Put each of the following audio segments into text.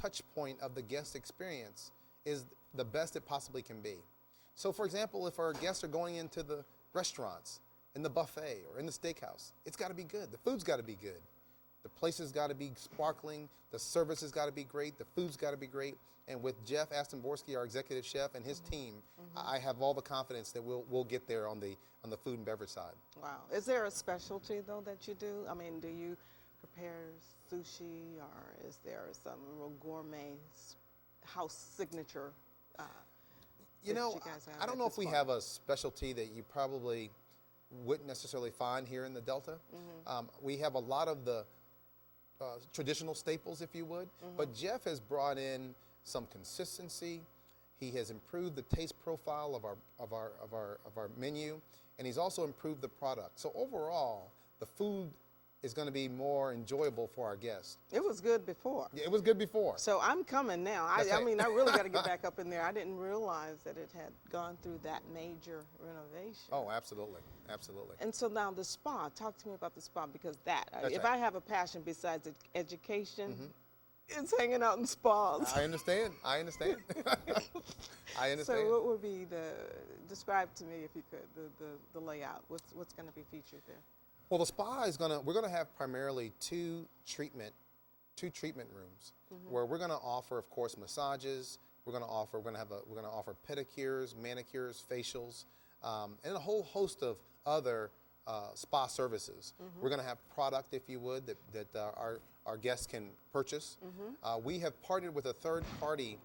touch point of the guest experience is the best it possibly can be. So for example, if our guests are going into the restaurants, in the buffet or in the steakhouse, it's got to be good. The food's got to be good. The place has got to be sparkling. The service has got to be great. The food's got to be great. And with Jeff Aston-Borski, our executive chef, and his team, I have all the confidence that we'll get there on the food and beverage side. Wow. Is there a specialty though that you do? I mean, do you prepare sushi, or is there some real gourmet house signature? You know, I don't know if we have a specialty that you probably wouldn't necessarily find here in the Delta. We have a lot of the traditional staples, if you would, but Jeff has brought in some consistency. He has improved the taste profile of our menu, and he's also improved the product. So overall, the food is going to be more enjoyable for our guests. It was good before. Yeah, it was good before. So I'm coming now. I mean, I really got to get back up in there. I didn't realize that it had gone through that major renovation. Oh, absolutely, absolutely. And so now the spa. Talk to me about the spa, because if right. I have a passion besides education, it's hanging out in spas. I understand. I understand. I understand. So what would be describe to me, if you could, the layout. What's going to be featured there? Well, the spa is we're gonna have primarily two treatment rooms where we're gonna offer, of course, massages. We're gonna offer pedicures, manicures, facials, and a whole host of other spa services. We're gonna have product, if you would, that our guests can purchase. We have partnered with a third-party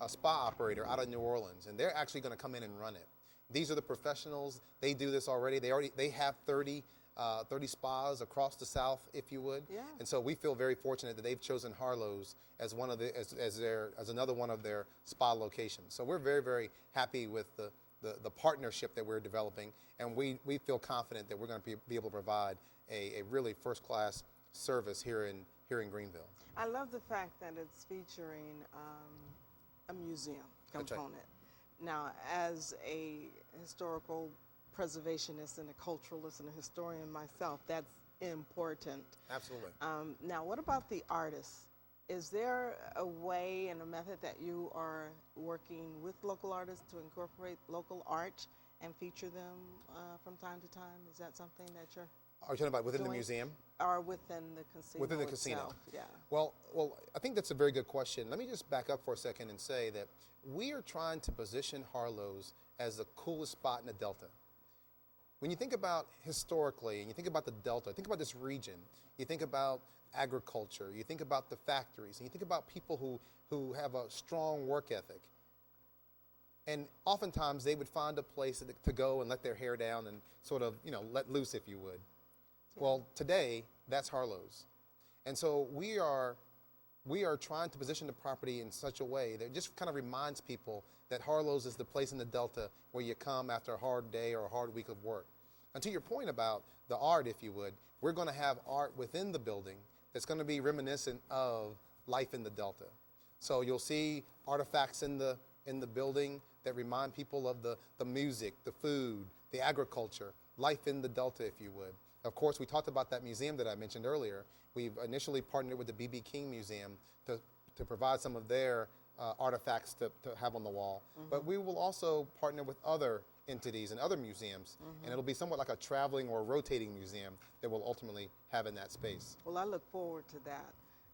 spa operator out of New Orleans, and they're actually gonna come in and run it. These are the professionals. They do this already. They have 30 spas across the South, if you would. Yeah. And so we feel very fortunate that they've chosen Harlows as another one of their spa locations. So we're very, very happy with the partnership that we're developing, and we feel confident that we're going to be able to provide a really first-class service here in Greenville. I love the fact that it's featuring a museum component. Right. Now, as a historical preservationist and a culturalist and a historian myself, that's important. Absolutely. Now, what about the artists? Is there a way and a method that you are working with local artists to incorporate local art and feature them from time to time? Is that something that you're Are you talking about within the museum? Or within the casino Within the itself? casino. Yeah. Well, I think that's a very good question. Let me just back up for a second and say that we are trying to position Harlows as the coolest spot in the Delta. When you think about historically, and you think about the Delta, think about this region, you think about agriculture, you think about the factories, and you think about people who have a strong work ethic. And oftentimes they would find a place to go and let their hair down and sort of, let loose, if you would. Well, today, that's Harlows. And so we are trying to position the property in such a way that just kind of reminds people that Harlows is the place in the Delta where you come after a hard day or a hard week of work. And to your point about the art, if you would, we're going to have art within the building that's going to be reminiscent of life in the Delta. So you'll see artifacts in the building that remind people of the music, the food, the agriculture, life in the Delta, if you would. Of course, we talked about that museum that I mentioned earlier. We've initially partnered with the B.B. King Museum to provide some of their artifacts to have on the wall. But we will also partner with other entities and other museums, and it'll be somewhat like a traveling or rotating museum that we'll ultimately have in that space. Well, I look forward to that.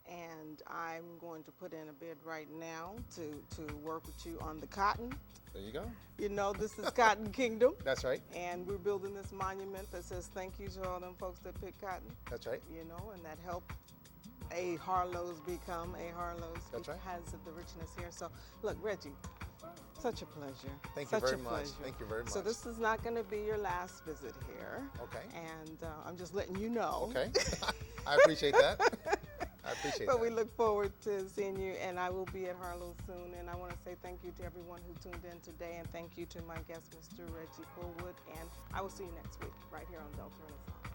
And I'm going to put in a bid right now to work with you on the cotton. There you go. You know, this is Cotton Kingdom. That's right. And we're building this monument that says thank you to all them folks that pick cotton. That's right. You know, and that helped a Harlows become a Harlows. That's right. Because of the richness here. So, look, Reggie, such a pleasure. Thank you very much. Thank you very much. So this is not going to be your last visit here. Okay. And I'm just letting you know. Okay. I appreciate that. I appreciate that. But we look forward to seeing you, and I will be at Harlows soon. And I want to say thank you to everyone who tuned in today, and thank you to my guest, Mr. Reggie Fullwood. And I will see you next week right here on Delta Renaissance.